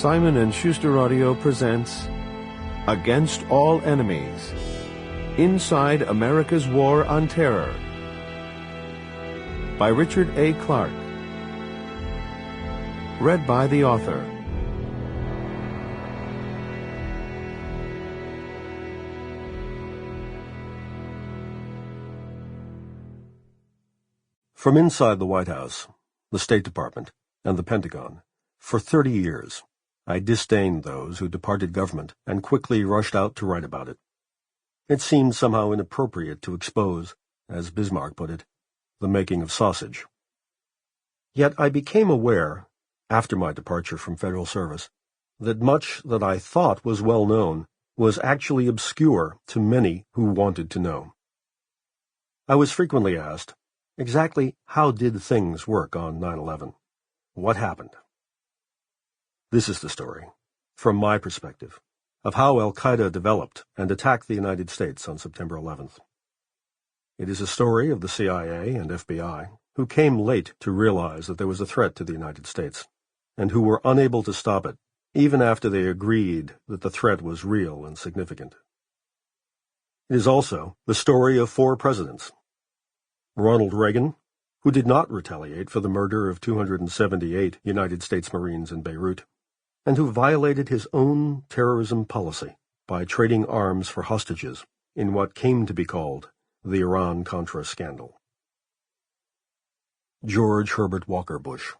Simon & Schuster Audio presents Against All Enemies, Inside America's War on Terror by Richard A. Clarke. Read by the author. From inside the White House, the State Department, and the Pentagon, for 30 years, I disdained those who departed government and quickly rushed out to write about it. It seemed somehow inappropriate to expose, as Bismarck put it, the making of sausage. Yet I became aware, after my departure from federal service, that much that I thought was well known was actually obscure to many who wanted to know. I was frequently asked, exactly how did things work on 9/11? What happened? This is the story, from my perspective, of how al-Qaeda developed and attacked the United States on September 11th. It is a story of the CIA and FBI, who came late to realize that there was a threat to the United States, and who were unable to stop it, even after they agreed that the threat was real and significant. It is also the story of 4 presidents: Ronald Reagan, who did not retaliate for the murder of 278 United States Marines in Beirut, and who violated his own terrorism policy by trading arms for hostages in what came to be called the Iran-Contra scandal. George Herbert Walker Bush,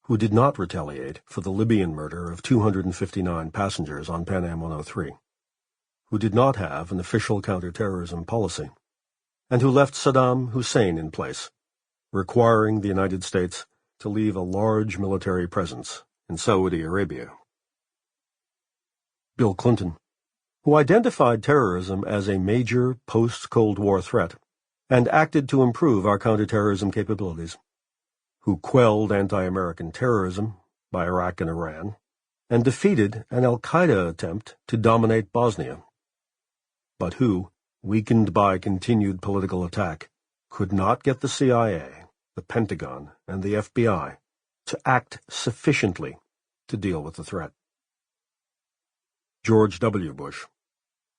who did not retaliate for the Libyan murder of 259 passengers on Pan Am 103, who did not have an official counterterrorism policy, and who left Saddam Hussein in place, requiring the United States to leave a large military presence in Saudi Arabia. Bill Clinton, who identified terrorism as a major post-Cold War threat and acted to improve our counterterrorism capabilities, who quelled anti-American terrorism by Iraq and Iran, and defeated an al-Qaeda attempt to dominate Bosnia, but who, weakened by continued political attack, could not get the CIA, the Pentagon, and the FBI to act sufficiently to deal with the threat. George W. Bush,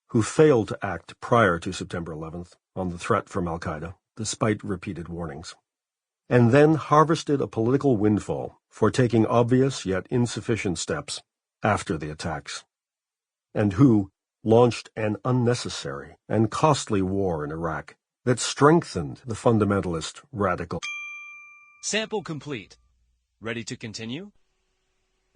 who failed to act prior to September 11th on the threat from al-Qaeda, despite repeated warnings, and then harvested a political windfall for taking obvious yet insufficient steps after the attacks, and who launched an unnecessary and costly war in Iraq that strengthened the fundamentalist radical. Sample complete. Ready to continue?